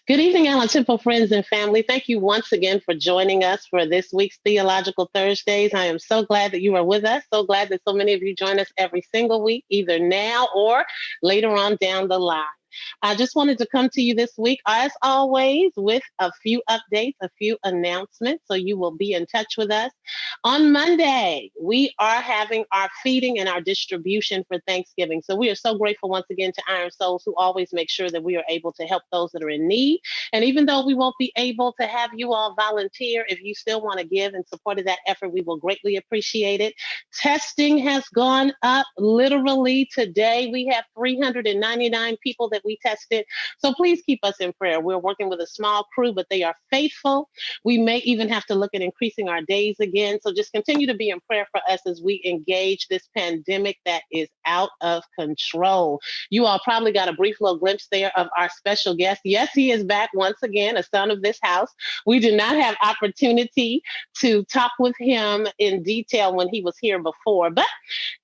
Good evening, Allen Temple friends and family. Thank you once again for joining us for this week's Theological Thursdays. I am so glad that you are with us. So glad that so many of you join us every single week, either now or later on down the line. I just wanted to come to you this week, as always, with a few updates, a few announcements, so you will be in touch with us. On Monday, we are having our feeding and our distribution for Thanksgiving. So we are so grateful once again to Iron Souls, who always make sure that we are able to help those that are in need. And even though we won't be able to have you all volunteer, if you still want to give in support of that effort, we will greatly appreciate it. Testing has gone up literally today. We have 399 people that we tested. So please keep us in prayer. We're working with a small crew, but they are faithful. We may even have to look at increasing our days again. So just continue to be in prayer for us as we engage this pandemic that is out of control. You all probably got a brief little glimpse there of our special guest. Yes, he is back once again, a son of this house. We did not have opportunity to talk with him in detail when he was here before, but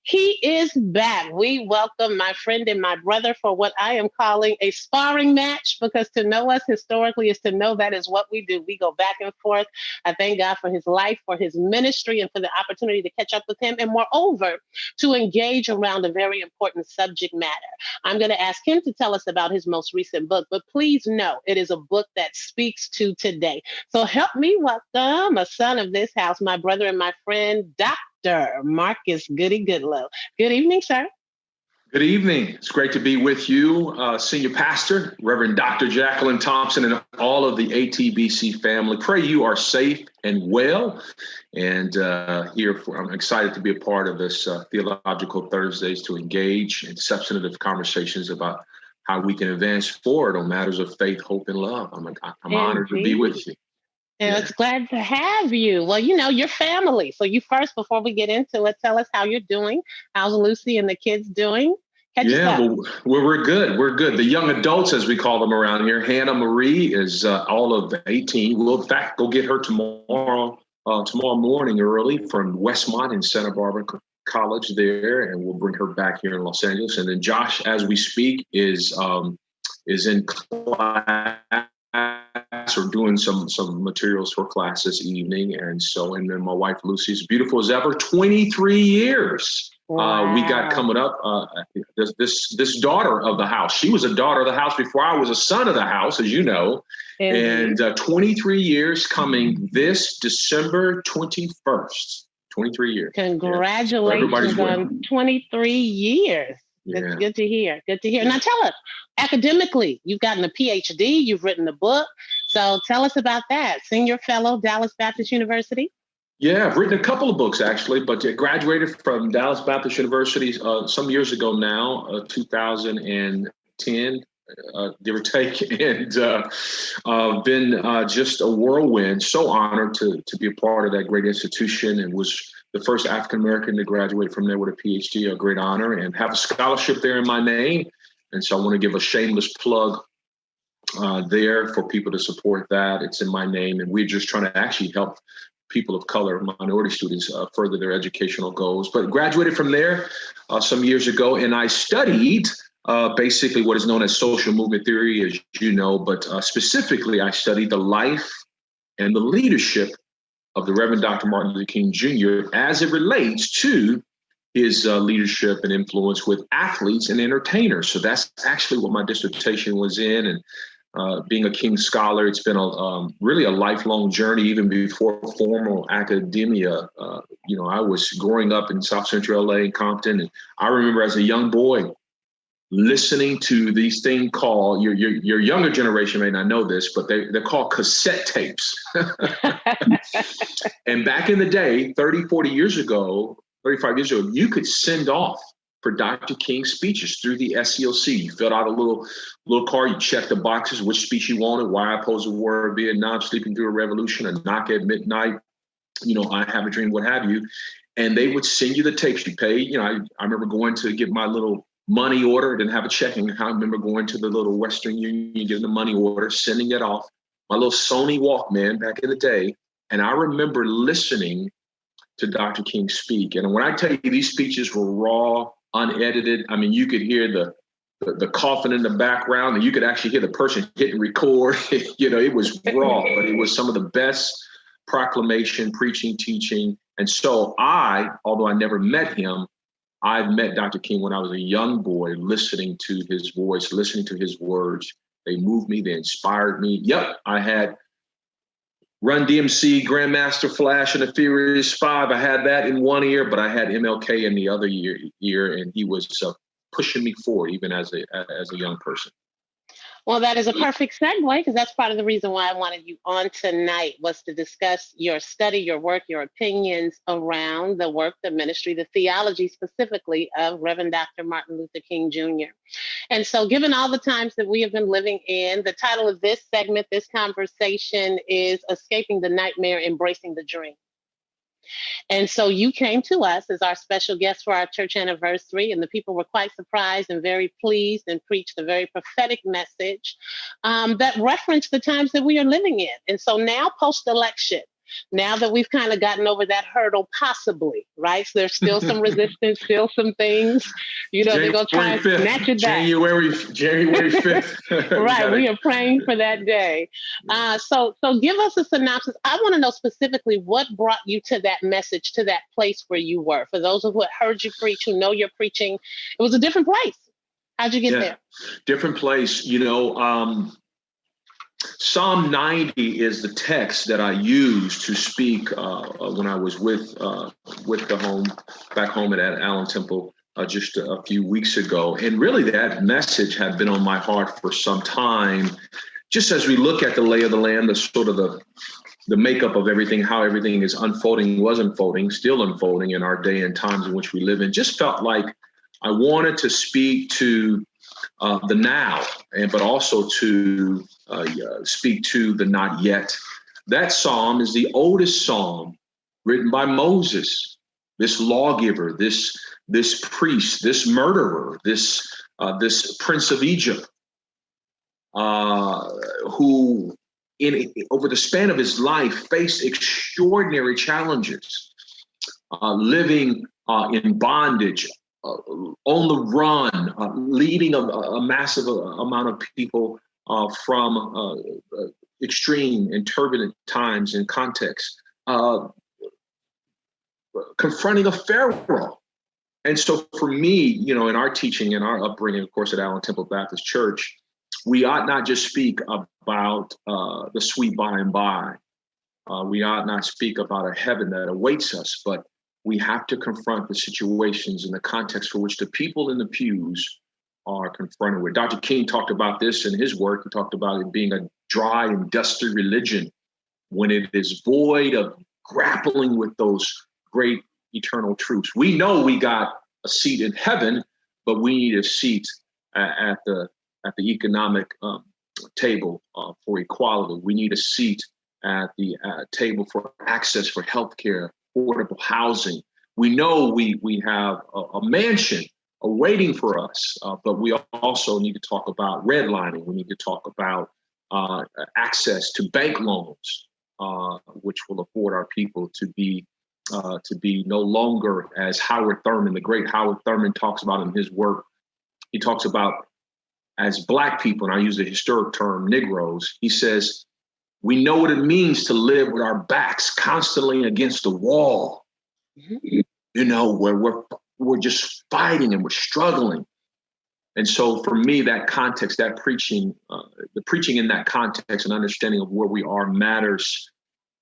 he is back. We welcome my friend and my brother for what I am calling a sparring match, because to know us historically is to know that is what we do. We go back and forth. I thank God for his life, for his ministry, and for the opportunity to catch up with him, and moreover, to engage around a very important subject matter. I'm going to ask him to tell us about his most recent book, but please know it is a book that speaks to today. So help me welcome a son of this house, my brother and my friend, Dr. Marcus Goodie Goodloe. Good evening, sir. Good evening. It's great to be with you, Senior Pastor, Reverend Dr. Jacqueline Thompson, and all of the ATBC family. Pray you are safe and well. And I'm excited to be a part of this Theological Thursdays to engage in substantive conversations about how we can advance forward on matters of faith, hope, and love. I'm honored to be with you. And it's glad to have you. Well, you're family. So you first, before we get into it, tell us how you're doing. How's Lucy and the kids doing? Well, we're good. We're good. The young adults, as we call them around here, Hannah Marie is all of 18. We'll, in fact, go get her tomorrow morning early from Westmont in Santa Barbara College there, and we'll bring her back here in Los Angeles. And then Josh, as we speak, is in class or doing some materials for class this evening. And then my wife Lucy is beautiful as ever. 23 years. Wow. We got coming up this daughter of the house. She was a daughter of the house before I was a son of the house, as you know. And 23 years coming this December 21st. 23 years. Congratulations on 23 years. That's good to hear. Good to hear. Now tell us, academically, you've gotten a Ph.D., you've written a book. So tell us about that. Senior fellow, Dallas Baptist University. Yeah, I've written a couple of books, actually, but I graduated from Dallas Baptist University some years ago now, 2010, give or take, and been just a whirlwind. So honored to be a part of that great institution, and was the first African-American to graduate from there with a Ph.D., a great honor, and have a scholarship there in my name. And so I want to give a shameless plug there for people to support that. It's in my name, and we're just trying to actually help people of color, minority students, further their educational goals. But graduated from there some years ago, and I studied basically what is known as social movement theory, as you know, but specifically I studied the life and the leadership of the Reverend Dr. Martin Luther King Jr. as it relates to his leadership and influence with athletes and entertainers. So that's actually what my dissertation was in. And being a King scholar, it's been really a lifelong journey, even before formal academia. I was growing up in South Central LA in Compton, and I remember as a young boy listening to these things called, your younger generation may not know this, but they're called cassette tapes. And back in the day, 35 years ago, you could send off for Dr. King's speeches through the SCLC. You filled out a little card, you checked the boxes, which speech you wanted, why I oppose the war of Vietnam, sleeping through a revolution, a knock at midnight, I have a dream, what have you. And they would send you the tapes. You pay, I remember going to get my little money order, didn't have a checking account. I remember going to the little Western Union, getting the money order, sending it off, my little Sony Walkman back in the day. And I remember listening to Dr. King speak. And when I tell you these speeches were raw, unedited, I mean, you could hear the the coughing in the background, and you could actually hear the person hitting record. It was raw, but it was some of the best proclamation, preaching, teaching. And so although I never met him, I've met Dr. King when I was a young boy, listening to his voice, listening to his words. They moved me, they inspired me. Yep, I had Run DMC, Grandmaster Flash, and the Furious Five. I had that in one ear, but I had MLK in the other ear, and he was pushing me forward, even as a young person. Well, that is a perfect segue, because that's part of the reason why I wanted you on tonight, was to discuss your study, your work, your opinions around the work, the ministry, the theology specifically of Reverend Dr. Martin Luther King Jr. And so, given all the times that we have been living in, the title of this segment, this conversation, is Escaping the Nightmare, Embracing the Dream. And so you came to us as our special guest for our church anniversary, and the people were quite surprised and very pleased, and preached a very prophetic message that referenced the times that we are living in. And so now, post-election, now that we've kind of gotten over that hurdle, possibly, right? So there's still some resistance, still some things, they're going to try and snatch it back. January 5th. Right, we are praying for that day. So give us a synopsis. I want to know specifically what brought you to that message, to that place where you were. For those who heard you preach, who know you're preaching, it was a different place. How'd you get there? Different place, Psalm 90 is the text that I used to speak when I was back home at Allen Temple just a few weeks ago. And really that message had been on my heart for some time, just as we look at the lay of the land, the sort of the makeup of everything, how everything is was unfolding, still unfolding in our day and times in which we live in. Just felt like I wanted to speak to the now, but also to speak to the not yet. That psalm is the oldest psalm written by Moses, this lawgiver, this priest, this murderer, this prince of Egypt, who over the span of his life faced extraordinary challenges, living in bondage, on the run, leading a massive amount of people from extreme and turbulent times and contexts, confronting a Pharaoh. And so for me, in our teaching and our upbringing, of course, at Allen Temple Baptist Church, we ought not just speak about the sweet by and by. We ought not speak about a heaven that awaits us, but we have to confront the situations and the context for which the people in the pews are confronted with. Dr. King talked about this in his work. He talked about it being a dry and dusty religion when it is void of grappling with those great eternal truths. We know we got a seat in heaven, but we need a seat at the economic table for equality. We need a seat at the table for access for healthcare, affordable housing. We know we have a mansion awaiting for us, but we also need to talk about redlining. We need to talk about access to bank loans, which will afford our people to be no longer, as Howard Thurman, the great Howard Thurman, talks about in his work. He talks about, as Black people, and I use the historic term Negroes, he says, we know what it means to live with our backs constantly against the wall, where we're just fighting and we're struggling. And so for me, that context, that preaching, the preaching in that context and understanding of where we are matters.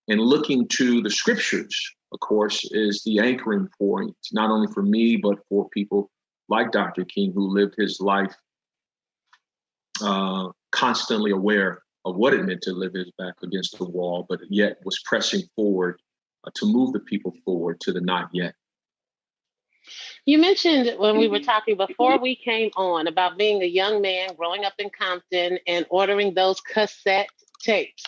And looking to the scriptures, of course, is the anchoring point, not only for me, but for people like Dr. King, who lived his life constantly aware of what it meant to live his back against the wall, but yet was pressing forward to move the people forward to the not yet. You mentioned when we were talking before we came on about being a young man growing up in Compton and ordering those cassette tapes.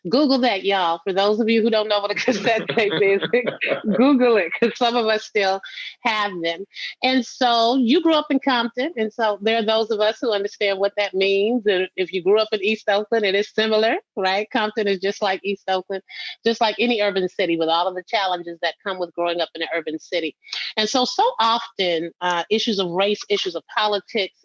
Google that, y'all. For those of you who don't know what a cassette tape is, Google it, because some of us still have them. And so you grew up in Compton, and so there are those of us who understand what that means. And if you grew up in East Oakland, it is similar, right? Compton is just like East Oakland, just like any urban city, with all of the challenges that come with growing up in an urban city. And so often issues of race, issues of politics,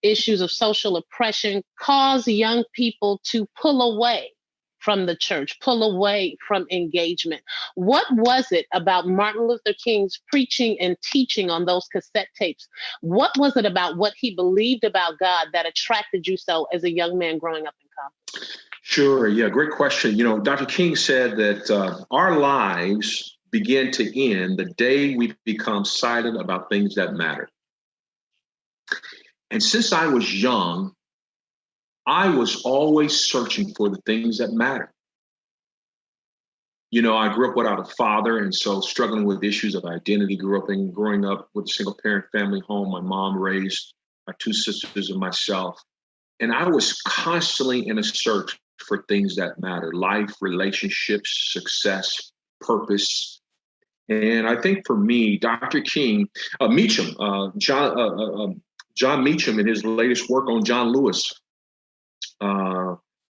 issues of social oppression cause young people to pull away from the church, pull away from engagement. What was it about Martin Luther King's preaching and teaching on those cassette tapes? What was it about what he believed about God that attracted you so as a young man growing up in Compton? Sure. Yeah, great question. Dr. King said that our lives begin to end the day we become silent about things that matter. And since I was young, I was always searching for the things that matter. I grew up without a father, and so struggling with issues of identity, growing up with a single parent family home. My mom raised my two sisters and myself. And I was constantly in a search for things that matter: life, relationships, success, purpose. And I think for me, Dr. King, John Meacham, in his latest work on John Lewis,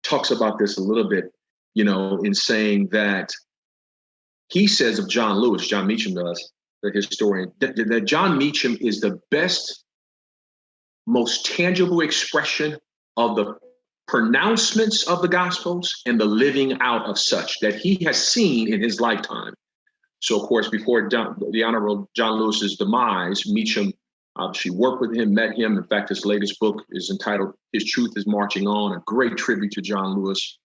talks about this a little bit, in saying that he says of John Meacham does, the historian, that John Meacham is the best, most tangible expression of the pronouncements of the Gospels and the living out of such that he has seen in his lifetime. So, of course, before the Honorable John Lewis's demise, Meacham obviously worked with him, met him. In fact, his latest book is entitled His Truth is Marching On, a great tribute to John Lewis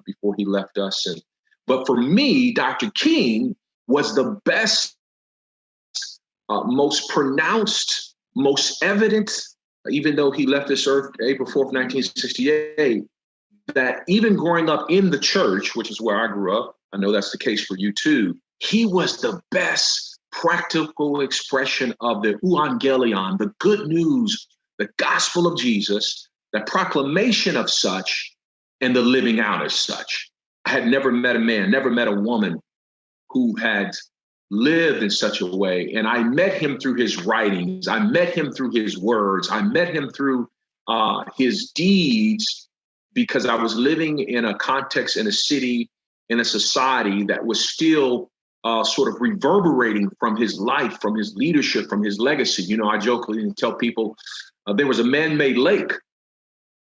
before he left us. But for me, Dr. King was the best, most pronounced, most evident, even though he left this earth April 4th, 1968, that even growing up in the church, which is where I grew up, I know that's the case for you too, he was the best practical expression of the euangelion, the good news, the gospel of Jesus, the proclamation of such, and the living out as such. I had never met a man, never met a woman who had lived in such a way. And I met him through his writings. I met him through his words. I met him through his deeds, because I was living in a context, in a city, in a society that was still sort of reverberating from his life, from his leadership, from his legacy. I jokingly tell people there was a man-made lake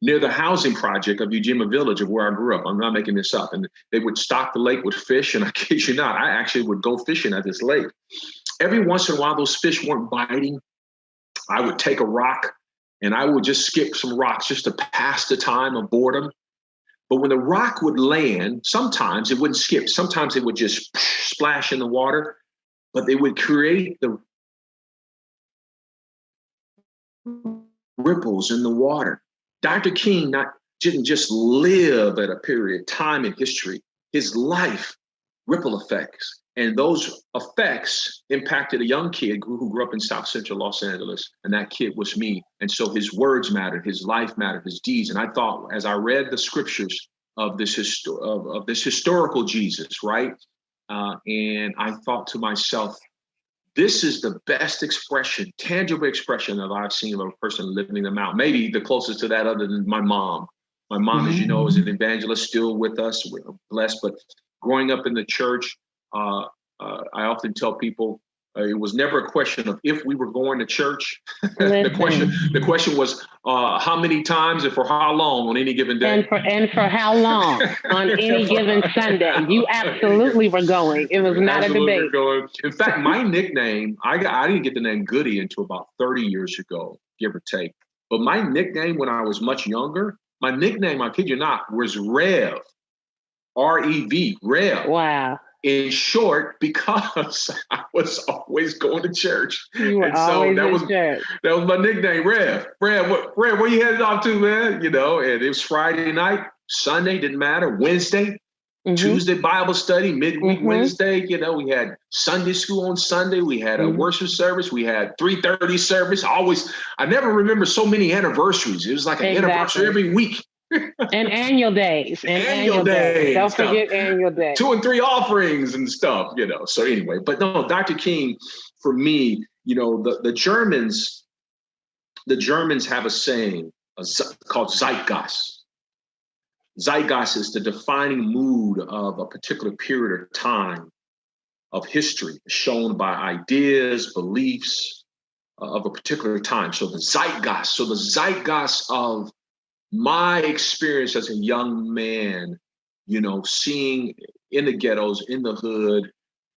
near the housing project of Ujima Village, of where I grew up. I'm not making this up. And they would stock the lake with fish. And I kid you not, I actually would go fishing at this lake. Every once in a while, those fish weren't biting. I would take a rock and I would just skip some rocks just to pass the time of boredom. But when the rock would land, sometimes it wouldn't skip. Sometimes it would just splash in the water, but they would create the ripples in the water. Dr. King didn't just live at a period of time in history. His life, ripple effects. And those effects impacted a young kid who grew up in South Central Los Angeles. And that kid was me. And so his words mattered, his life mattered, his deeds. And I thought, as I read the scriptures of this historical Jesus, right? And I thought to myself, this is the best expression, tangible expression that I've seen of a person living them out. Maybe the closest to that other than my mom. My mom, as you know, is an evangelist, still with us. We're blessed. But growing up in the church, I often tell people it was never a question of if we were going to church. The question was how many times and for how long on any given day. And for how long on any given Sunday. You absolutely were going. It was not a debate. In fact, my nickname, I didn't get the name Goodie until about 30 years ago, give or take. But my nickname when I was much younger, my nickname, I kid you not, was Rev. R-E-V, Rev. Wow. In short, because I was always going to church. You were always in church. That was my nickname, Rev. Rev, where you headed off to, man? And it was Friday night, Sunday, didn't matter, Wednesday, Tuesday Bible study, midweek Wednesday. We had Sunday school on Sunday. We had a worship service. We had 3:30 service. I never remember so many anniversaries. It was like an anniversary every week. And annual days. Annual days. Don't forget annual days. 2 and 3 offerings and stuff, So anyway, but no, Dr. King, for me, the Germans have a saying called Zeitgeist. Zeitgeist is the defining mood of a particular period of time of history, shown by ideas, beliefs, of a particular time. So the zeitgeist of my experience as a young man, seeing in the ghettos, in the hood,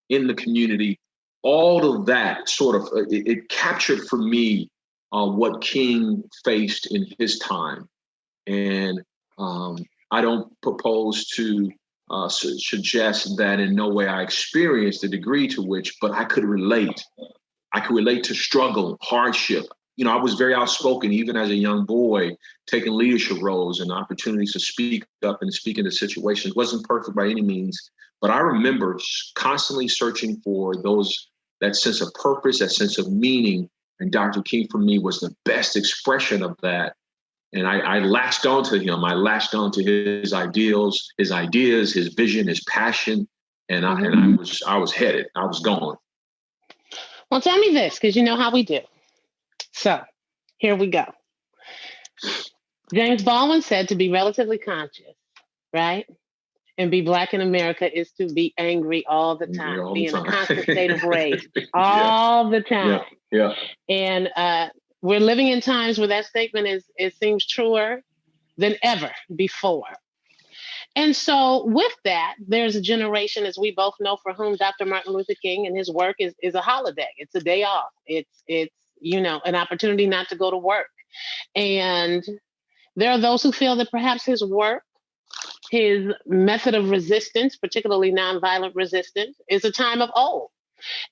in the community, all of that sort of, it captured for me what King faced in his time. And I don't propose to suggest that in no way I experienced the degree to which, but I could relate. I could relate to struggle, hardship. I was very outspoken, even as a young boy, taking leadership roles and opportunities to speak up and speak into situations. Wasn't perfect by any means, but I remember constantly searching for that sense of purpose, that sense of meaning. And Dr. King, for me, was the best expression of that. And I latched onto him. I latched onto his ideals, his ideas, his vision, his passion, and I was headed. I was going. Well, tell me this, because you know how we do. So here we go. James Baldwin said to be relatively conscious, right? And be Black in America is to be angry all the time, be in a constant state of rage all the time. Yeah. And we're living in times where that statement it seems truer than ever before. And so with that, there's a generation, as we both know, for whom Dr. Martin Luther King and his work is a holiday. It's a day off. It's an opportunity not to go to work. And there are those who feel that perhaps his work, his method of resistance, particularly nonviolent resistance, is a time of old.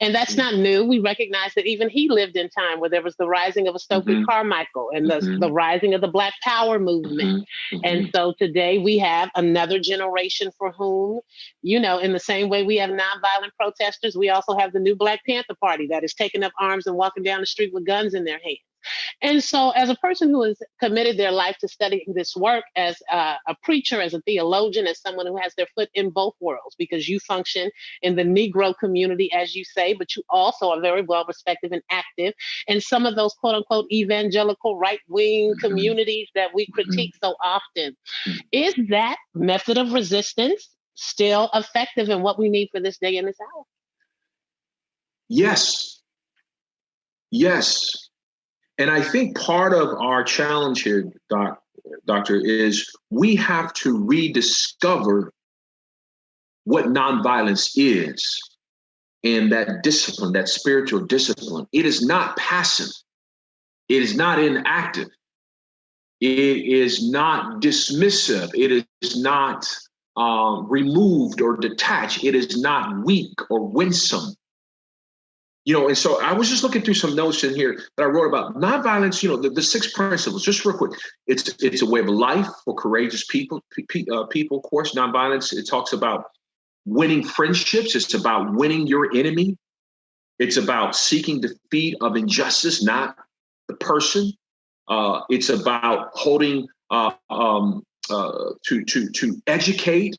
And that's not new. We recognize that even he lived in time where there was the rising of a Stokely Carmichael and the rising of the Black Power movement. And so today we have another generation for whom, in the same way we have nonviolent protesters, we also have the new Black Panther Party that is taking up arms and walking down the street with guns in their hands. And so as a person who has committed their life to studying this work, as a preacher, as a theologian, as someone who has their foot in both worlds, because you function in the Negro community, as you say, but you also are very well respected and active in some of those quote unquote evangelical right-wing communities that we critique so often. Is that method of resistance still effective in what we need for this day and this hour? Yes. And I think part of our challenge here, Doctor, is we have to rediscover what nonviolence is and that discipline, that spiritual discipline. It is not passive. It is not inactive. It is not dismissive. It is not removed or detached. It is not weak or winsome. And so I was just looking through some notes in here that I wrote about nonviolence, the 6 principles, just real quick. It's a way of life for courageous people, of course. Nonviolence, it talks about winning friendships. It's about winning your enemy. It's about seeking defeat of injustice, not the person. It's about holding to educate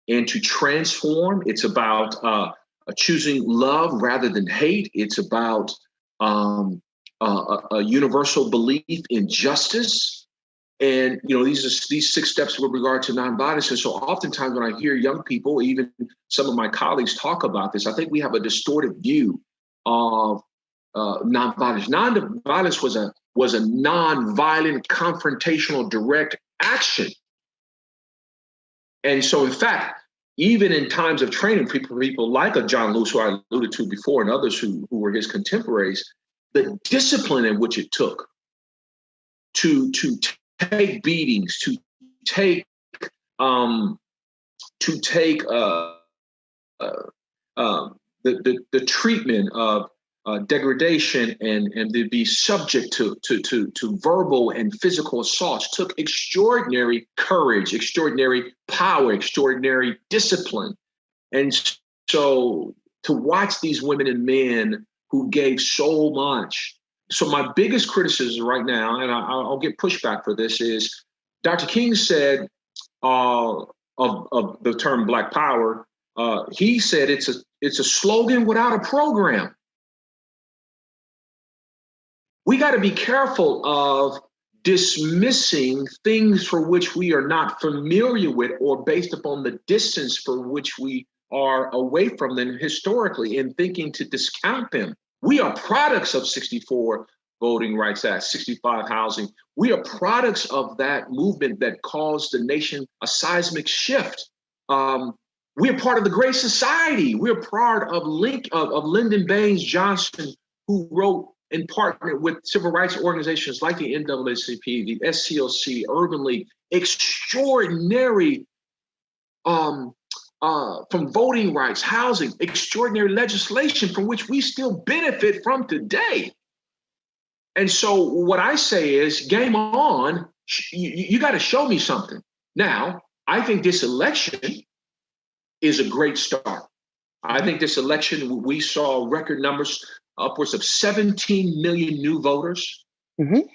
and to transform. It's about choosing love rather than hate. It's about a universal belief in justice. And, these 6 steps with regard to nonviolence. And so oftentimes when I hear young people, even some of my colleagues talk about this, I think we have a distorted view of nonviolence. Nonviolence was a nonviolent, confrontational, direct action. And so, in fact, even in times of training, people like a John Lewis, who I alluded to before, and others who were his contemporaries, the discipline in which it took to take beatings, to take the treatment of degradation and to be subject to verbal and physical assaults took extraordinary courage, extraordinary power, extraordinary discipline. And so to watch these women and men who gave so much. So my biggest criticism right now, and I'll get pushback for this, is Dr. King said of the term Black Power, he said it's a slogan without a program. We got to be careful of dismissing things for which we are not familiar with or based upon the distance for which we are away from them historically and thinking to discount them. We are products of 64, Voting Rights Act, 65 housing. We are products of that movement that caused the nation a seismic shift. We're part of the Great Society. We're part of Lyndon Baines Johnson, who wrote and partnered with civil rights organizations like the NAACP, the SCLC, Urban League, extraordinary from voting rights, housing, extraordinary legislation from which we still benefit from today. And so what I say is, game on, you got to show me something. Now, I think this election is a great start. I think this election, we saw record numbers, upwards of 17 million new voters,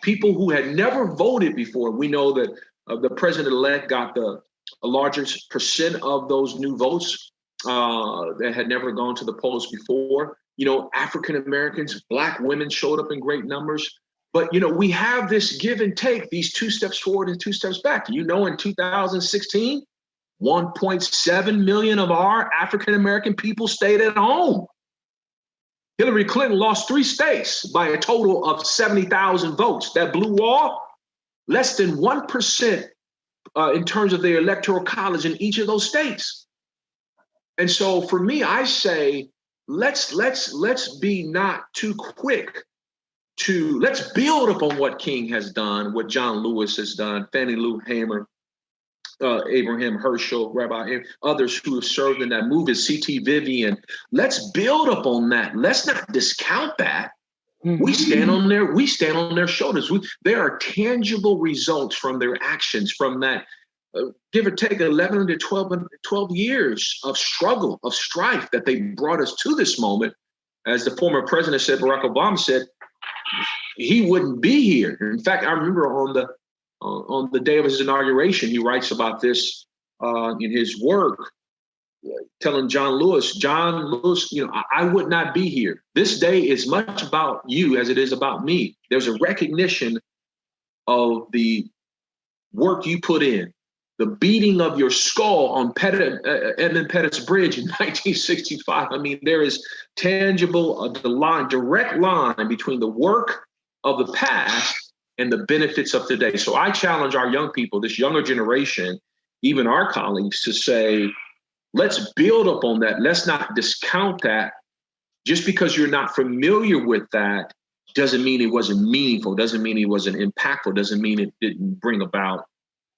people who had never voted before. We know that the president-elect got the largest percent of those new votes that had never gone to the polls before. You know, African Americans, Black women showed up in great numbers. But, you know, we have this give and take, these 2 steps forward and 2 steps back. You know, in 2016, 1.7 million of our African American people stayed at home. Hillary Clinton lost 3 states by a total of 70,000 votes. That blue wall, less than 1% in terms of their electoral college in each of those states. And so for me, I say, let's be not too quick to, let's build upon what King has done, what John Lewis has done, Fannie Lou Hamer, Abraham Herschel, Rabbi, others who have served in that movement, C.T. Vivian. Let's build upon that. Let's not discount that. We stand on their shoulders. There are tangible results from their actions, from that, give or take 11 to 12 years of struggle, of strife that they brought us to this moment. As the former president said, Barack Obama said, he wouldn't be here. In fact, I remember on the day of his inauguration, he writes about this in his work, telling John Lewis, you know, I would not be here. This day is much about you as it is about me. There's a recognition of the work you put in, the beating of your skull on Edmund Pettit's Bridge in 1965. I mean, there is tangible, direct line between the work of the past and the benefits of today. So I challenge our young people, this younger generation, even our colleagues, to say, let's build up on that. Let's not discount that. Just because you're not familiar with that doesn't mean it wasn't meaningful, doesn't mean it wasn't impactful, doesn't mean it didn't bring about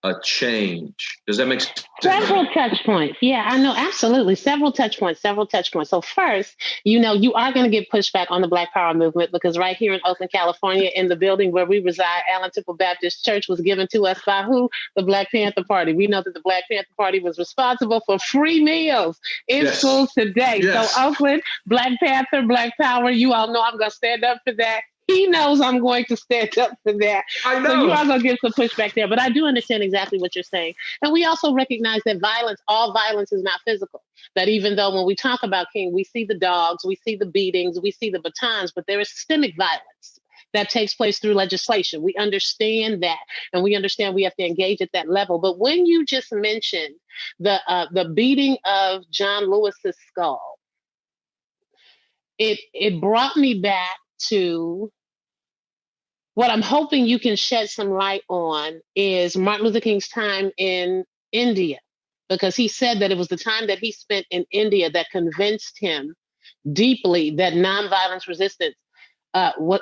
a change. Does that make sense? Several touch points. Yeah, I know. Absolutely. Several touch points. So first, you know, you are going to get pushback on the Black Power movement, because right here in Oakland, California, in the building where we reside, Allen Temple Baptist Church was given to us by who? The Black Panther Party. We know that the Black Panther Party was responsible for free meals in schools today. Yes. So Oakland, Black Panther, Black Power, you all know I'm going to stand up for that. He knows I'm going to stand up for that. I know. So you are going to get some pushback there. But I do understand exactly what you're saying. And we also recognize that all violence is not physical. That even though when we talk about King, we see the dogs, we see the beatings, we see the batons, but there is systemic violence that takes place through legislation. We understand that. And we understand we have to engage at that level. But when you just mentioned the beating of John Lewis's skull, it brought me back to what I'm hoping you can shed some light on is Martin Luther King's time in India, because he said that it was the time that he spent in India that convinced him deeply that nonviolence resistance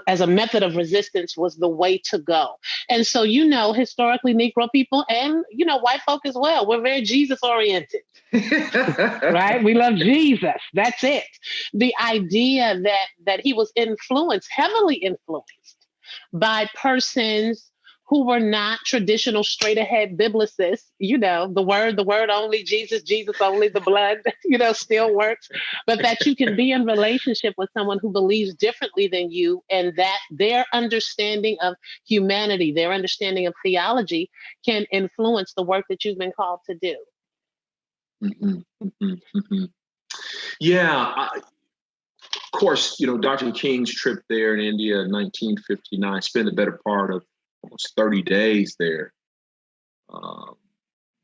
as a method of resistance was the way to go. And so, you know, historically, Negro people and, you know, white folk as well, we're very Jesus oriented, right? We love Jesus. That's it. The idea that he was heavily influenced by persons who were not traditional straight ahead biblicists, you know, the word only, Jesus only, the blood, you know, still works, but that you can be in relationship with someone who believes differently than you, and that their understanding of humanity, their understanding of theology can influence the work that you've been called to do. Yeah. Of course, you know, Dr. King's trip there in India in 1959, spent the better part of almost 30 days there,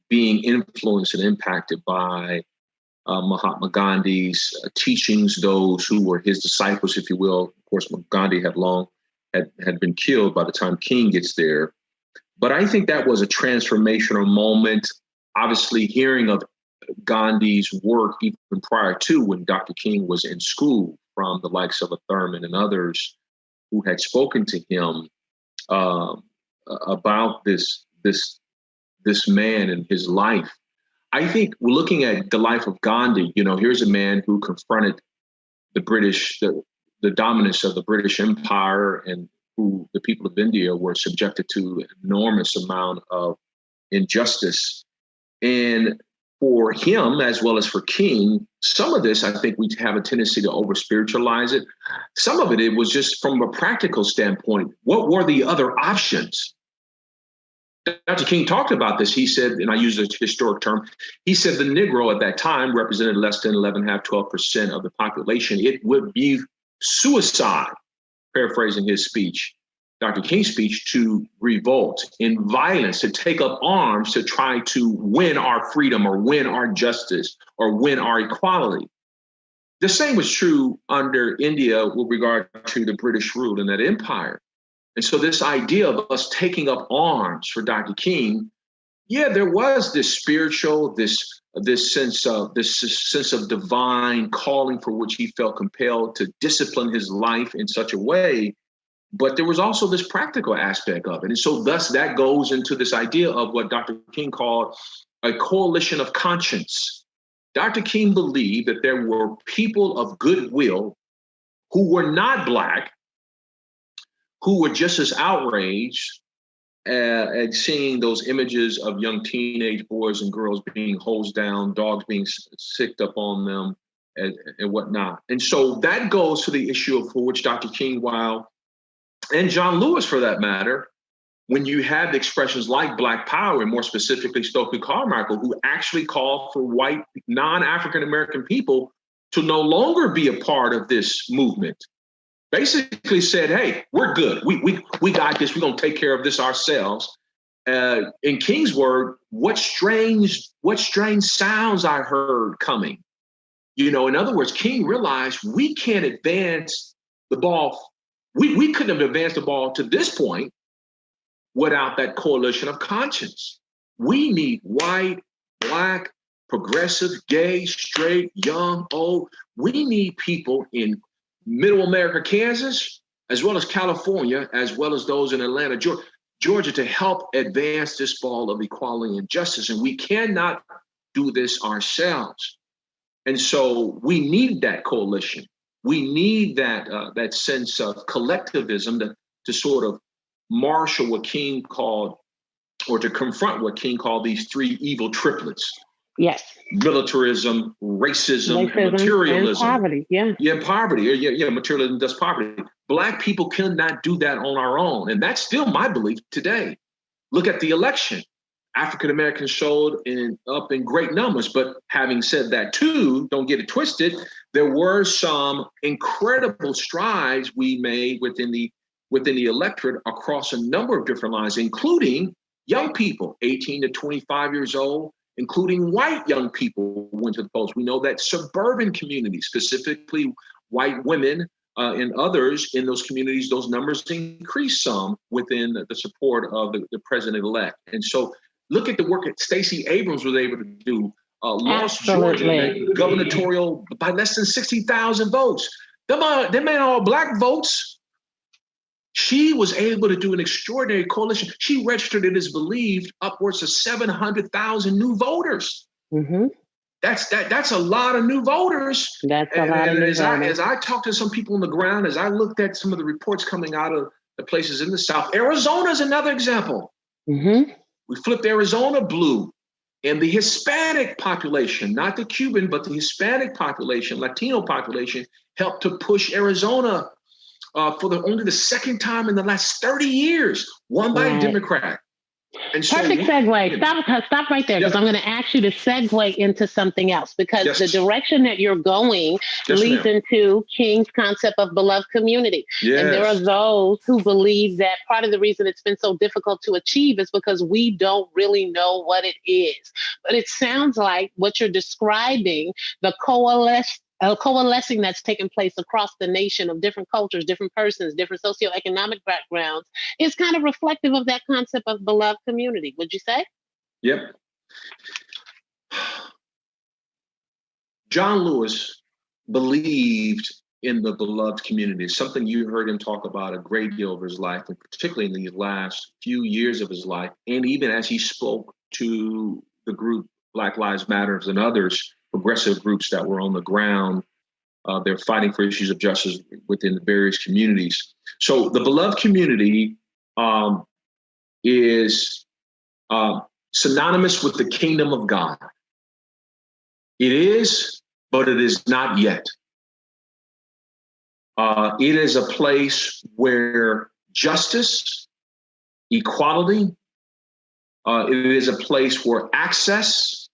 being influenced and impacted by Mahatma Gandhi's teachings, those who were his disciples, if you will. Of course, Gandhi had long had been killed by the time King gets there. But I think that was a transformational moment. Obviously, hearing of Gandhi's work even prior to, when Dr. King was in school, from the likes of a Thurman and others who had spoken to him about this man and his life. I think we're looking at the life of Gandhi. Here's a man who confronted the British, the dominance of the British Empire, and who the people of India were subjected to an enormous amount of injustice. And for him, as well as for King, some of this, I think we have a tendency to over-spiritualize it. Some of it was just from a practical standpoint. What were the other options? Dr. King talked about this. He said, and I use a historic term, he said the Negro at that time represented less than 11.5–12% of the population. It would be suicide, paraphrasing his speech, Dr. King's speech, to revolt in violence, to take up arms to try to win our freedom or win our justice or win our equality. The same was true under India with regard to the British rule in that empire. And so this idea of us taking up arms for Dr. King, there was this spiritual, this sense of divine calling for which he felt compelled to discipline his life in such a way. But there was also this practical aspect of it. And so thus that goes into this idea of what Dr. King called a coalition of conscience. Dr. King believed that there were people of goodwill who were not Black, who were just as outraged at seeing those images of young teenage boys and girls being hosed down, dogs being sicked up on them, and whatnot. And so that goes to the issue of for which Dr. King, and John Lewis, for that matter, when you have expressions like Black Power, and more specifically Stokely Carmichael, who actually called for white, non-African American people to no longer be a part of this movement, basically said, hey, we're good. We got this. We're going to take care of this ourselves. In King's word, what strange sounds I heard coming. In other words, King realized we can't advance the ball. We couldn't have advanced the ball to this point without that coalition of conscience. We need white, Black, progressive, gay, straight, young, old. We need people in Middle America, Kansas, as well as California, as well as those in Atlanta, Georgia, to help advance this ball of equality and justice. And we cannot do this ourselves. And so we need that coalition. We need that sense of collectivism to sort of marshal what King called, or to confront what King called these three evil triplets. Yes. Militarism, racism, and materialism. And poverty, poverty. Materialism does poverty. Black people cannot do that on our own. And that's still my belief today. Look at the election. African Americans showed up in great numbers. But having said that too, don't get it twisted, there were some incredible strides we made within the electorate across a number of different lines, including young people, 18 to 25 years old, including white young people who went to the polls. We know that suburban communities, specifically white women and others in those communities, those numbers increased some within the support of the president-elect. And so look at the work that Stacey Abrams was able to do, lost Georgia gubernatorial by less than 60,000 votes. Them ain't all Black votes. She was able to do an extraordinary coalition. She registered, it is believed, upwards of 700,000 new voters. Mm-hmm. That's a lot of new voters. That's a lot of new voters. As I talked to some people on the ground, as I looked at some of the reports coming out of the places in the South, Arizona is another example. Mm-hmm. We flipped Arizona blue, and the Hispanic population, not the Cuban, but the Hispanic population, Latino population, helped to push Arizona for only the second time in the last 30 years, won by a Democrat. And so perfect segue. Stop right there, because I'm going to ask you to segue into something else, because the direction that you're going leads into King's concept of beloved community. Yes. And there are those who believe that part of the reason it's been so difficult to achieve is because we don't really know what it is. But it sounds like what you're describing, the a coalescing that's taken place across the nation of different cultures, different persons, different socioeconomic backgrounds is kind of reflective of that concept of beloved community. Would you say? Yep. John Lewis believed in the beloved community. It's something you heard him talk about a great deal of his life, and particularly in the last few years of his life. And even as he spoke to the group Black Lives Matter and others, progressive groups that were on the ground, they're fighting for issues of justice within the various communities. So the beloved community is synonymous with the kingdom of God. It is, but it is not yet. It is a place where justice, equality, it is a place where access,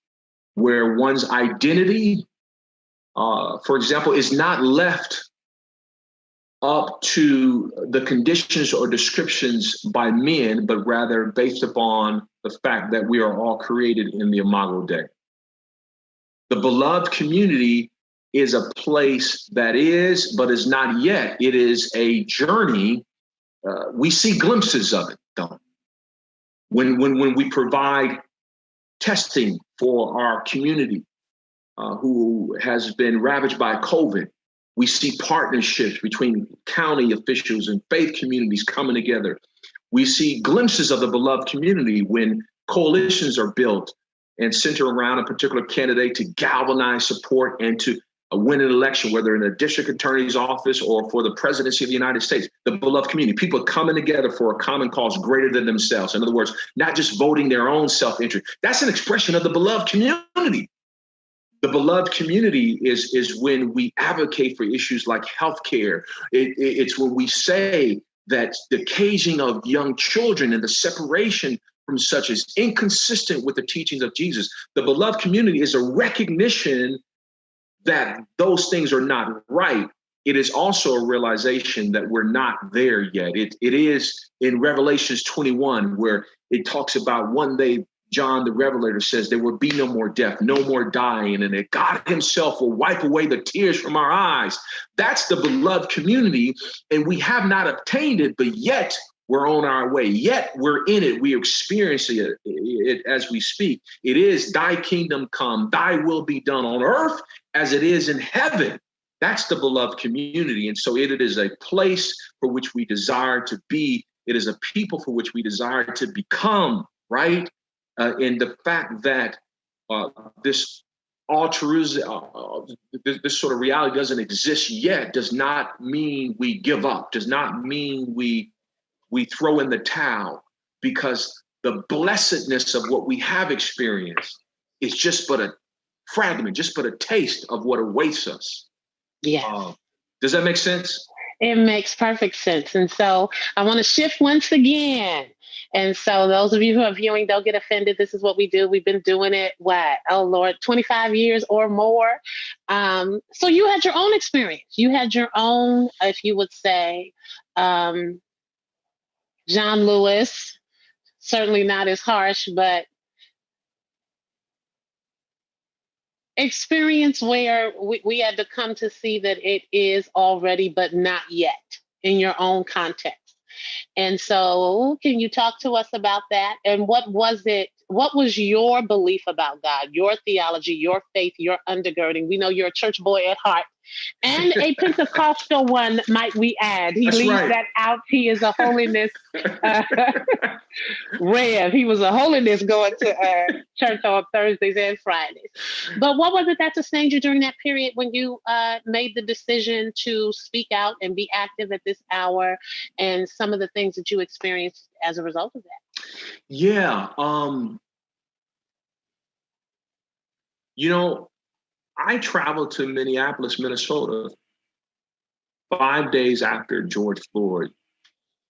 where one's identity, for example, is not left up to the conditions or descriptions by men, but rather based upon the fact that we are all created in the Imago Dei. The beloved community is a place that is, but is not yet. It is a journey. We see glimpses of it, though. When we provide testing for our community who has been ravaged by COVID, we see partnerships between county officials and faith communities coming together. We see glimpses of the beloved community when coalitions are built and center around a particular candidate to galvanize support and to win an election, whether in a district attorney's office or for the presidency of the United States. The beloved community, people coming together for a common cause greater than themselves. In other words, not just voting their own self-interest. That's an expression of the beloved community. The beloved community is when we advocate for issues like healthcare. It's when we say that the caging of young children and the separation from such is inconsistent with the teachings of Jesus. The beloved community is a recognition that those things are not right. It is also a realization that we're not there yet. It is in Revelations 21, where it talks about one day, John the Revelator says there will be no more death, no more dying, and that God himself will wipe away the tears from our eyes. That's the beloved community, and we have not obtained it, but yet we're on our way. Yet we're in it. We experience it as we speak. It is thy kingdom come, thy will be done on earth as it is in heaven. That's the beloved community. And so it is a place for which we desire to be. It is a people for which we desire to become, right? And the fact that this altruism, this sort of reality doesn't exist yet does not mean we give up, does not mean we throw in the towel, because the blessedness of what we have experienced is just but a fragment, just but a taste of what awaits us. Yeah. Does that make sense? It makes perfect sense. And so I want to shift once again. And so those of you who are viewing, don't get offended. This is what we do. We've been doing it, 25 years or more. So you had your own experience. You had your own, if you would say, John Lewis, certainly not as harsh, but experience where we had to come to see that it is already, but not yet in your own context. And so can you talk to us about that? And what was it? What was your belief about God, your theology, your faith, your undergirding? We know you're a church boy at heart and a Pentecostal one, might we add. He leaves that out. He is a holiness Rev. He was a holiness going to church on Thursdays and Fridays. But what was it that sustained you during that period when you made the decision to speak out and be active at this hour, and some of the things that you experienced as a result of that? Yeah. I traveled to Minneapolis, Minnesota 5 days after George Floyd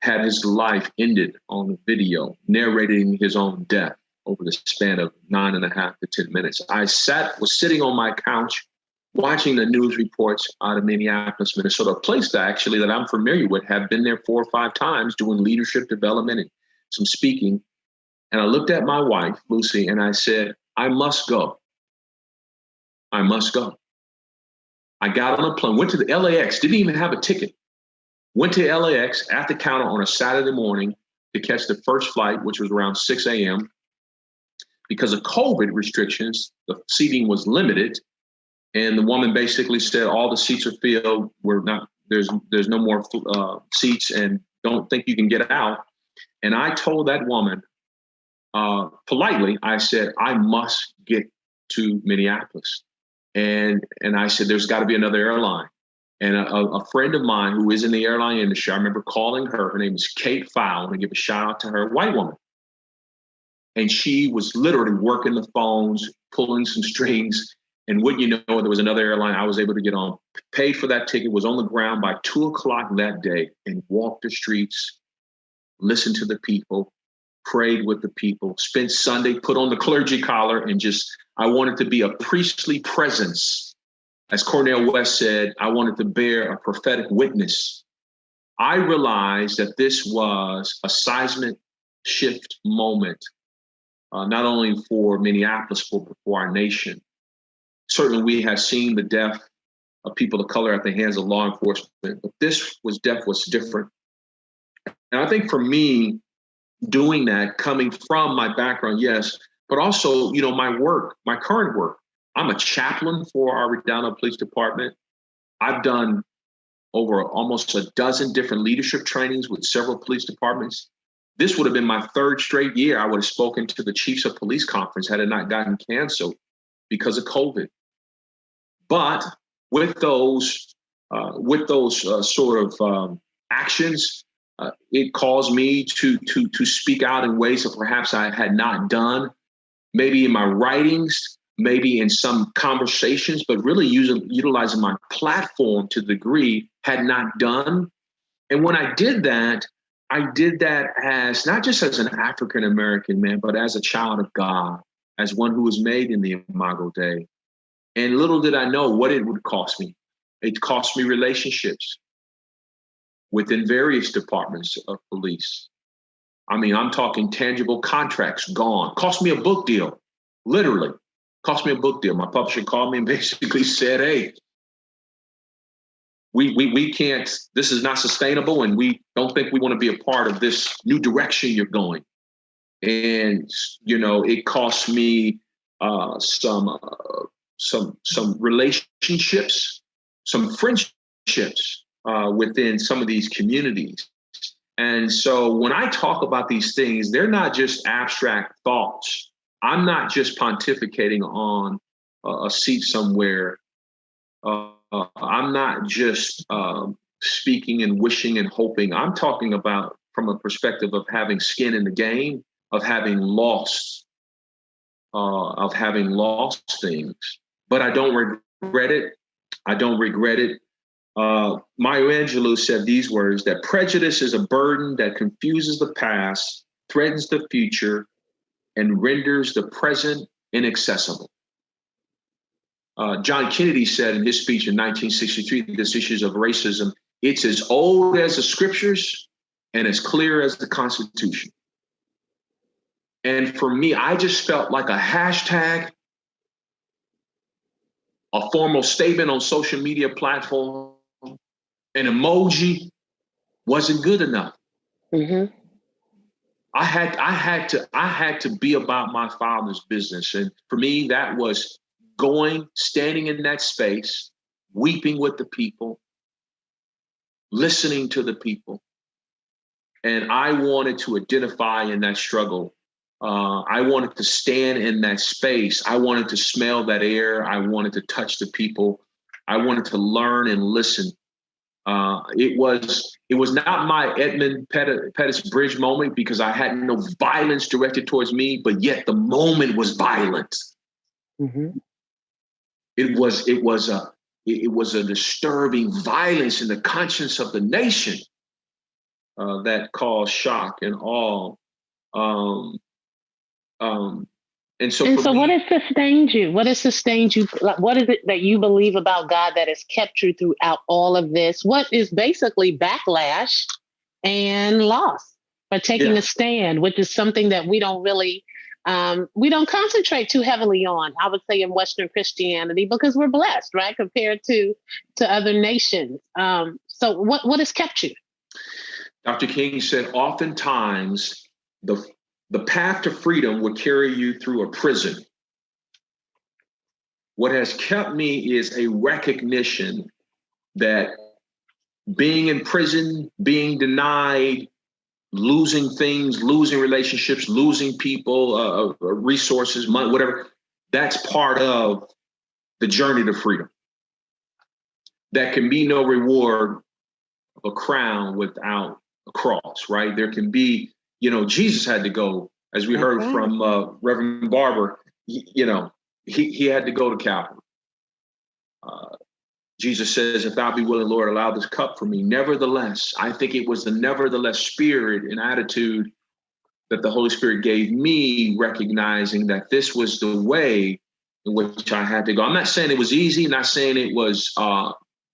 had his life ended on a video, narrating his own death over the span of 9.5 to 10 minutes. I was sitting on my couch watching the news reports out of Minneapolis, Minnesota, a place that I'm familiar with, have been there 4 or 5 times doing leadership development and some speaking. And I looked at my wife, Lucy, and I said, I must go. I must go. I got on a plane, went to the LAX, didn't even have a ticket. Went to LAX at the counter on a Saturday morning to catch the first flight, which was around 6 a.m. Because of COVID restrictions, the seating was limited. And the woman basically said, all the seats are filled. There's no more seats, and don't think you can get out. And I told that woman politely, I said, I must get to Minneapolis. And I said, there's got to be another airline. And a friend of mine who is in the airline industry, I remember calling her. Her name is Kate Fowle. I want to give a shout out to her, white woman. And she was literally working the phones, pulling some strings. And wouldn't you know, there was another airline I was able to get on, paid for that ticket, was on the ground by 2:00 that day, and walked the streets, listened to the people, prayed with the people, spent Sunday, put on the clergy collar, and I wanted to be a priestly presence. As Cornel West said, I wanted to bear a prophetic witness. I realized that this was a seismic shift moment, not only for Minneapolis, but for our nation. Certainly, we have seen the death of people of color at the hands of law enforcement, but this death was different. And I think for me, doing that, coming from my background, yes, but also, my work, my current work. I'm a chaplain for our Redondo Police Department. I've done over almost a dozen different leadership trainings with several police departments. This would have been my third straight year I would have spoken to the Chiefs of Police Conference had it not gotten canceled because of COVID. But with those actions, it caused me to speak out in ways that perhaps I had not done, maybe in my writings, maybe in some conversations, but really utilizing my platform to the degree had not done. And when I did that as not just as an African-American man, but as a child of God, as one who was made in the Imago Dei. And little did I know what it would cost me. It cost me relationships within various departments of police. I mean, I'm talking tangible contracts gone. Cost me a book deal, literally. Cost me a book deal. My publisher called me and basically said, hey, we can't, this is not sustainable, and we don't think we want to be a part of this new direction you're going. And, it cost me some relationships, some friendships within some of these communities. And so when I talk about these things, they're not just abstract thoughts. I'm not just pontificating on a seat somewhere. I'm not just speaking and wishing and hoping. I'm talking about from a perspective of having skin in the game, of having lost things. But I don't regret it. I don't regret it. Maya Angelou said these words, that prejudice is a burden that confuses the past, threatens the future, and renders the present inaccessible. John Kennedy said in his speech in 1963, this issue of racism, it's as old as the scriptures and as clear as the Constitution. And for me, I just felt like a hashtag, a formal statement on social media platform, an emoji wasn't good enough. Mm-hmm. I had to be about my Father's business. And for me, that was standing in that space, weeping with the people, listening to the people. And I wanted to identify in that struggle. I wanted to stand in that space. I wanted to smell that air. I wanted to touch the people. I wanted to learn and listen. It was not my Edmund Pettus Bridge moment, because I had no violence directed towards me, but yet the moment was violent. Mm-hmm. It was a disturbing violence in the conscience of the nation that caused shock and awe. And so what has sustained you? What has sustained you? What is it that you believe about God that has kept you throughout all of this? What is basically backlash and loss for taking a stand, which is something that we don't really we don't concentrate too heavily on, I would say, in Western Christianity, because we're blessed, right, compared to other nations. So what has kept you? Dr. King said, oftentimes the path to freedom would carry you through a prison. What has kept me is a recognition that being in prison, being denied, losing things, losing relationships, losing people, resources, money, whatever, that's part of the journey to freedom. That can be no reward of a crown without a cross, right? There can be, Jesus had to go, as we heard from Reverend Barber, he had to go to Calvary. Jesus says, if thou be willing, Lord, allow this cup for me. Nevertheless, I think it was the nevertheless spirit and attitude that the Holy Spirit gave me, recognizing that this was the way in which I had to go. I'm not saying it was easy, not saying it was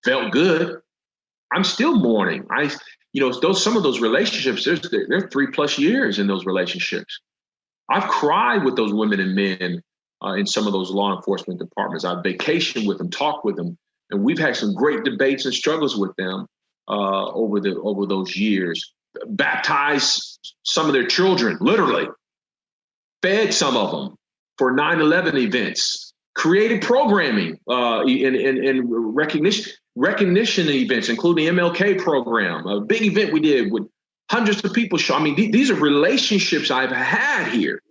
felt good. I'm still mourning. Some of those relationships, they're 3+ years in those relationships. I've cried with those women and men in some of those law enforcement departments. I've vacationed with them, talked with them, and we've had some great debates and struggles with them over those years. Baptized some of their children, literally. Fed some of them for 9/11 events. Created programming and recognition events, including the MLK program, a big event we did with hundreds of people show. I mean, these are relationships I've had here.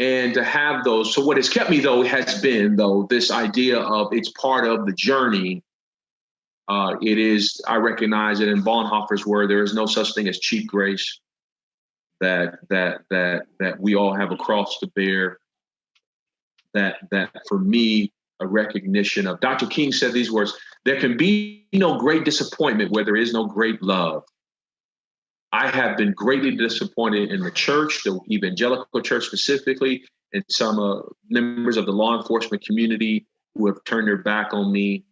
And to have those, so what has kept me, though, has been, this idea of it's part of the journey. It is, I recognize it in Bonhoeffer's word, there is no such thing as cheap grace, that we all have a cross to bear, that for me, a recognition of, Dr. King said these words, there can be no great disappointment where there is no great love. I have been greatly disappointed in the church, the evangelical church specifically, and some members of the law enforcement community who have turned their back on me.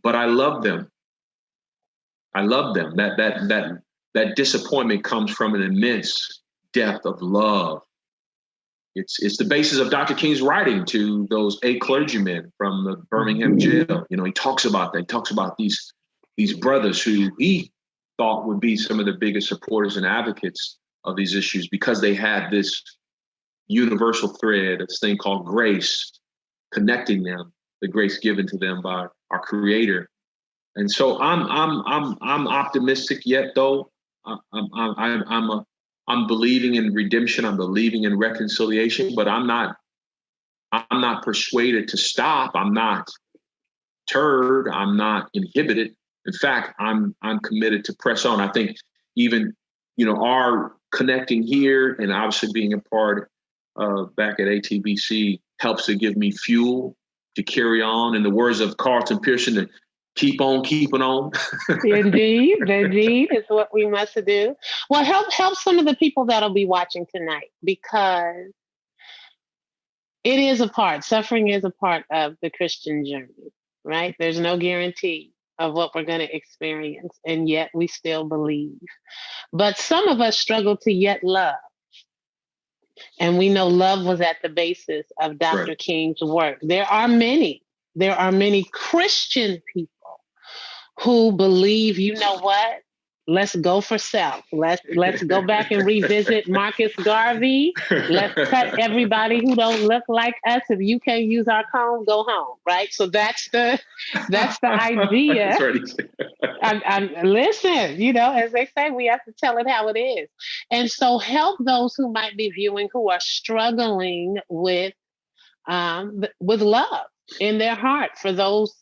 But I love them. I love them. That disappointment comes from an immense depth of love. It's the basis of Dr. King's writing to those 8 clergymen from the Birmingham jail. He talks about that. He talks about these brothers who he thought would be some of the biggest supporters and advocates of these issues because they had this universal thread, this thing called grace, connecting them, the grace given to them by our Creator. And so I'm optimistic yet, though. I'm believing in redemption. I'm believing in reconciliation, but I'm not persuaded to stop. I'm not deterred. I'm not inhibited. In fact, I'm committed to press on. I think even, our connecting here and obviously being a part back at ATBC helps to give me fuel to carry on. In the words of Carlton Pearson, to keep on keeping on. Indeed is what we must do. Well, help some of the people that'll be watching tonight, because it is suffering is a part of the Christian journey, right? There's no guarantee of what we're going to experience, and yet we still believe. But some of us struggle to yet love. And we know love was at the basis of Dr. King's work. There are many Christian people who believe, you know what? Let's go for self. Let's go back and revisit Marcus Garvey. Let's cut everybody who don't look like us. If you can't use our comb, go home, right? So that's the idea. Listen, as they say, we have to tell it how it is. And so help those who might be viewing who are struggling with love in their heart for those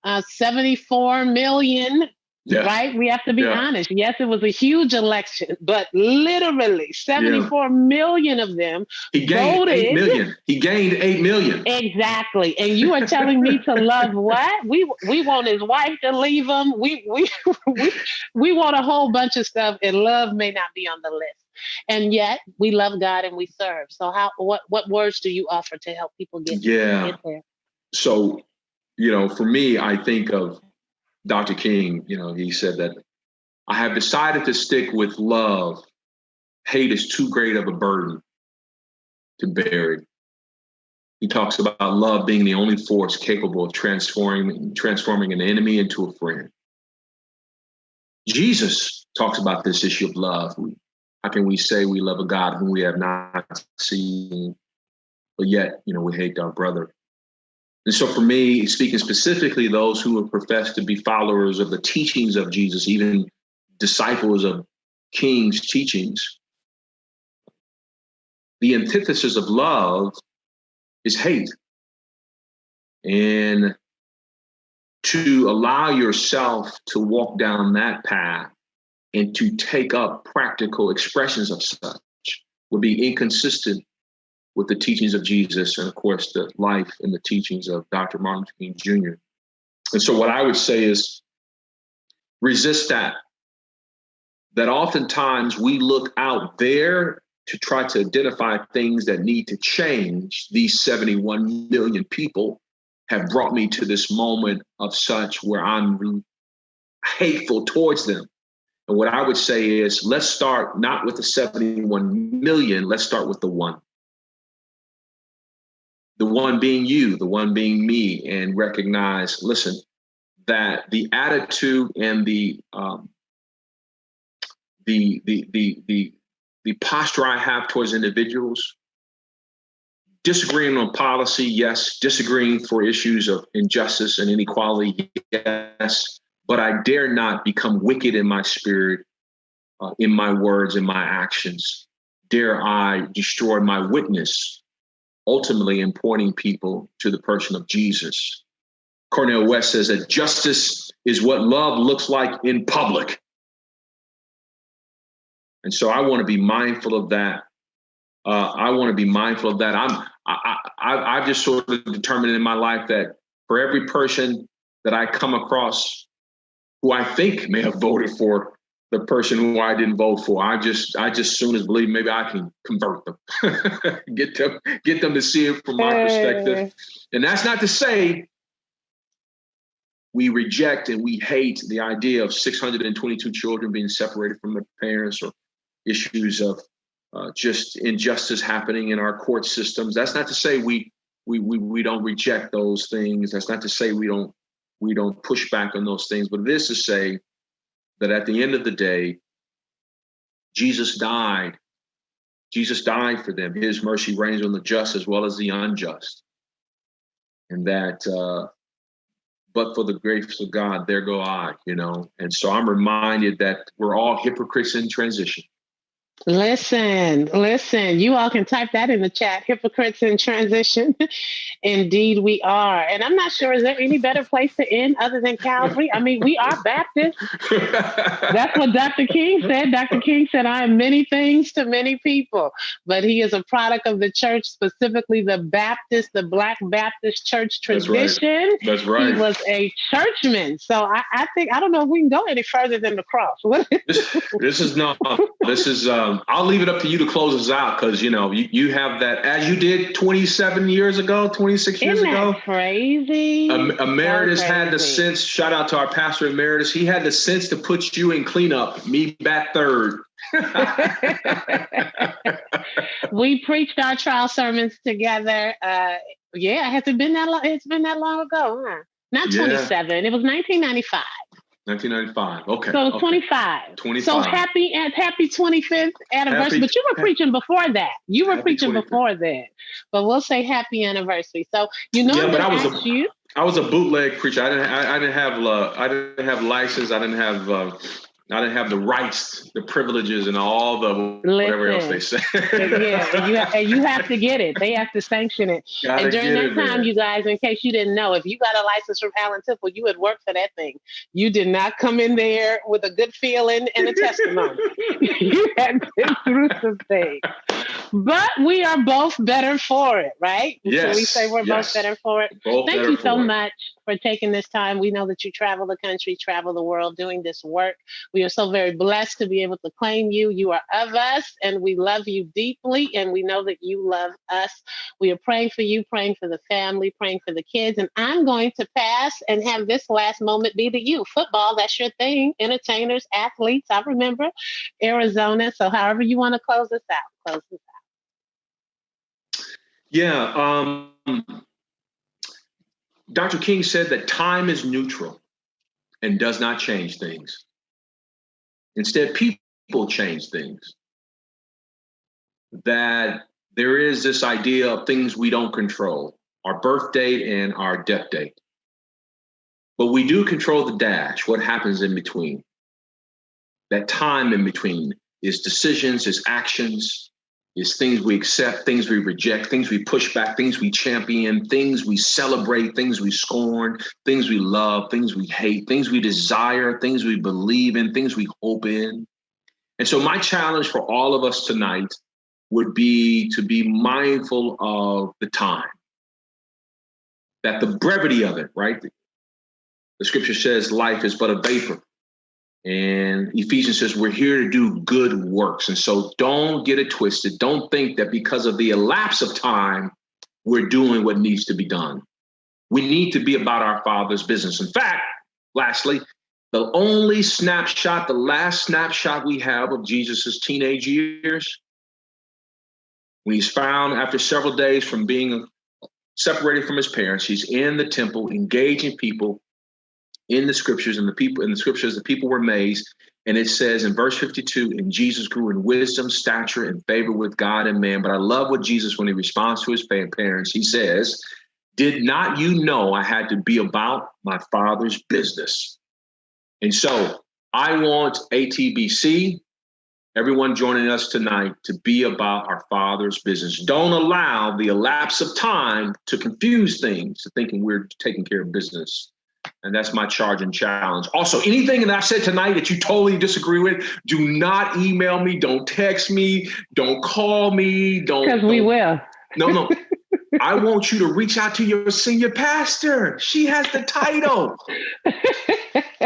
74 million. Yeah. Right? We have to be honest. Yes, it was a huge election, but literally 74 million of them voted. 8 million. He gained 8 million. Exactly. And you are telling me to love what? We want his wife to leave him. We want a whole bunch of stuff, and love may not be on the list. And yet we love God and we serve. So what words do you offer to help people get there? So, for me, I think of Dr. King, he said that I have decided to stick with love. Hate is too great of a burden. to bear it. He talks about love being the only force capable of transforming an enemy into a friend. Jesus talks about this issue of love. How can we say we love a God whom we have not seen, but yet, we hate our brother? And so for me, speaking specifically those who have professed to be followers of the teachings of Jesus, even disciples of King's teachings, the antithesis of love is hate. And to allow yourself to walk down that path and to take up practical expressions of such would be inconsistent with the teachings of Jesus and, of course, the life and the teachings of Dr. Martin Luther King Jr. And so what I would say is resist that oftentimes we look out there to try to identify things that need to change. These 71 million people have brought me to this moment of such where I'm hateful towards them. And what I would say is, let's start not with the 71 million, let's start with the one. The one being you, the one being me, and recognize, listen, that the attitude and the posture I have towards individuals, disagreeing on policy, yes, disagreeing for issues of injustice and inequality, yes, but I dare not become wicked in my spirit, in my words, in my actions. Dare I destroy my witness, ultimately in pointing people to the person of Jesus. Cornel West says that justice is what love looks like in public. And so I want to be mindful of that. I've just sort of determined in my life that for every person that I come across who I think may have voted for the person who I didn't vote for, I just soon as believe maybe I can convert them, get them to see it from my perspective. And that's not to say we reject and we hate the idea of 622 children being separated from their parents, or issues of just injustice happening in our court systems. That's not to say we don't reject those things. That's not to say we don't push back on those things. But it is to say that at the end of the day, Jesus died. Jesus died for them. His mercy reigns on the just as well as the unjust. And that, but for the grace of God, there go I, And so I'm reminded that we're all hypocrites in transition. Listen, you all can type that in the chat. Hypocrites in transition. Indeed, we are. And I'm not sure, is there any better place to end other than Calvary? I mean, we are Baptists. That's what Dr. King said. Dr. King said, I am many things to many people, but he is a product of the church, specifically the Black Baptist church tradition. That's right. He was a churchman. So I think, I don't know if we can go any further than the cross. I'll leave it up to you to close us out, because, you have that, as you did 26 years ago. Isn't that crazy? Emeritus had the sense, shout out to our Pastor Emeritus, he had the sense to put you in cleanup, me back third. We preached our trial sermons together. It hasn't been that long. It's been that long ago, huh? Not 27. It was 1995. 1995. Okay. So 25. 25. So happy 25th anniversary. But you were preaching before that. Before that. But we'll say happy anniversary. So but I was a bootleg preacher. I didn't have license. I didn't have the rights, the privileges, and all the whatever else they say. and you have to get it. They have to sanction it. And during that time, you guys, in case you didn't know, if you got a license from Allen Temple, you had worked for that thing. You did not come in there with a good feeling and a testimony. You had been through some things. But we are both better for it, right? Yes. So we say we're both better for it. Thank you so much for taking this time. We know that you travel the country, travel the world doing this work. We are so very blessed to be able to claim you. You are of us, and we love you deeply, and we know that you love us. We are praying for you, praying for the family, praying for the kids, and I'm going to pass and have this last moment be to you. Football, that's your thing. Entertainers, athletes, I remember Arizona. So however you want to close this out, close this out. Yeah. Dr. King said that time is neutral and does not change things. Instead, people change things. That there is this idea of things we don't control, our birth date and our death date. But we do control the dash, what happens in between. That time in between is decisions, is actions, is things we accept, things we reject, things we push back, things we champion, things we celebrate, things we scorn, things we love, things we hate, things we desire, things we believe in, things we hope in. And so my challenge for all of us tonight would be to be mindful of the time, that the brevity of it, right? The scripture says life is but a vapor. And Ephesians says we're here to do good works. And so don't get it twisted. Don't think that because of the elapse of time, we're doing what needs to be done. We need to be about our Father's business. In fact, lastly, the only snapshot, the last snapshot we have of Jesus's teenage years, when he's found after several days from being separated from his parents, he's in the temple, engaging people in the scriptures, and the people were amazed. And it says in verse 52, and Jesus grew in wisdom, stature, and favor with God and man. But I love what Jesus, when he responds to his parents, he says, did not you know I had to be about my Father's business? And so I want ATBC, everyone joining us tonight, to be about our Father's business. Don't allow the elapse of time to confuse things, to thinking we're taking care of business. And that's my charge and challenge. Also, anything that I've said tonight that you totally disagree with, do not email me, don't text me, don't call me, Because we will. No. I want you to reach out to your senior pastor. She has the title.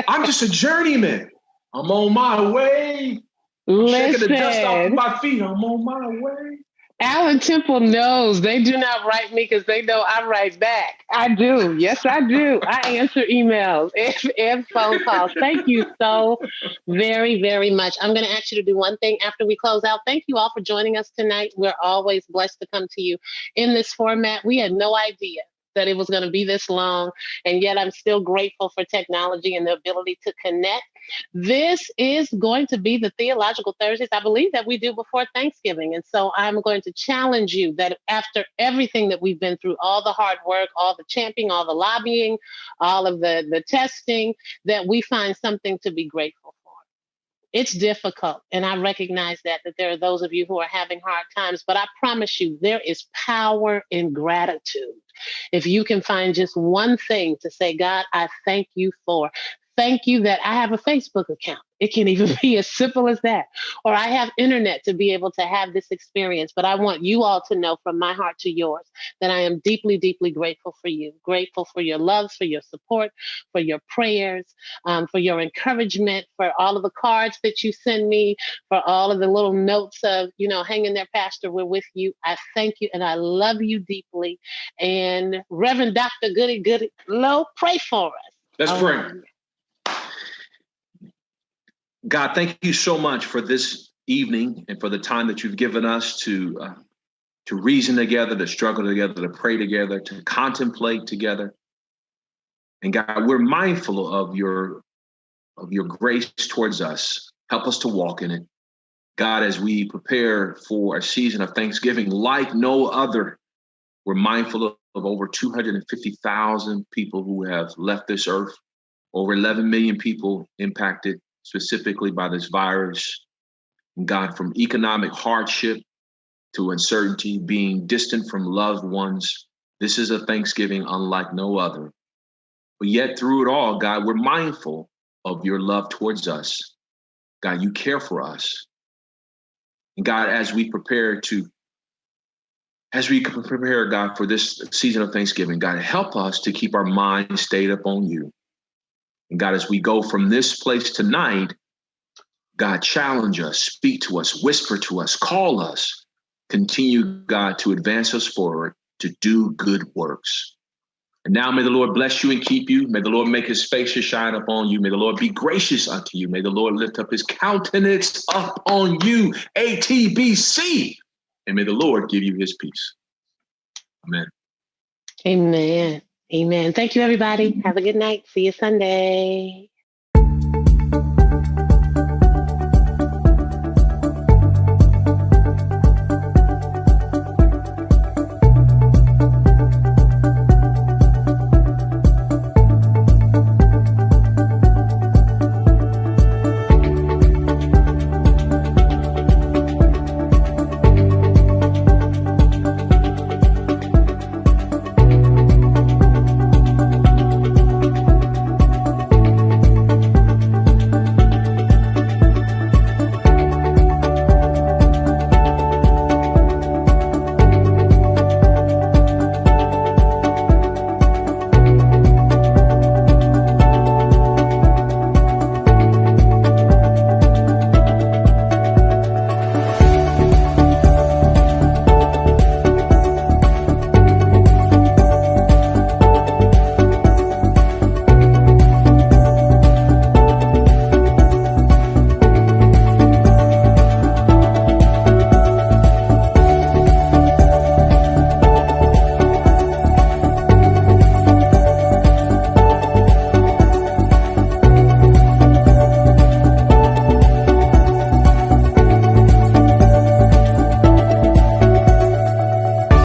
I'm just a journeyman. I'm on my way. I'm shaking the dust off of my feet. I'm on my way. Alan Temple knows they do not write me because they know I write back. I do. Yes, I do. I answer emails and phone calls. Thank you so very, very much. I'm going to ask you to do one thing after we close out. Thank you all for joining us tonight. We're always blessed to come to you in this format. We had no idea that it was going to be this long, and yet I'm still grateful for technology and the ability to connect. This is going to be the Theological Thursdays, I believe, that we do before Thanksgiving. And so I'm going to challenge you that after everything that we've been through, all the hard work, all the championing, all the lobbying, all of the testing, that we find something to be grateful for. It's difficult, and I recognize that there are those of you who are having hard times, but I promise you there is power in gratitude. If you can find just one thing to say, God, I thank you for. Thank you that I have a Facebook account. It can even be as simple as that. Or I have internet to be able to have this experience. But I want you all to know from my heart to yours that I am deeply, deeply grateful for you. Grateful for your love, for your support, for your prayers, for your encouragement, for all of the cards that you send me, for all of the little notes of, hang in there, Pastor, we're with you. I thank you and I love you deeply. And Reverend Dr. Goodloe, pray for us. Let's pray. God, thank you so much for this evening and for the time that you've given us to reason together, to struggle together, to pray together, to contemplate together. And God, we're mindful of your grace towards us. Help us to walk in it. God, as we prepare for a season of Thanksgiving like no other, we're mindful of over 250,000 people who have left this earth, over 11 million people impacted specifically by this virus. And God, from economic hardship to uncertainty, being distant from loved ones, this is a Thanksgiving unlike no other. But yet through it all, God, we're mindful of your love towards us. God, you care for us. And God, as we prepare, God, for this season of Thanksgiving, God, help us to keep our minds stayed up on you. And God, as we go from this place tonight, God, challenge us, speak to us, whisper to us, call us, continue, God, to advance us forward, to do good works. And now may the Lord bless you and keep you. May the Lord make his face to shine upon you. May the Lord be gracious unto you. May the Lord lift up his countenance up on you, ATBC. And may the Lord give you his peace. Amen. Amen. Amen. Thank you, everybody. Have a good night. See you Sunday.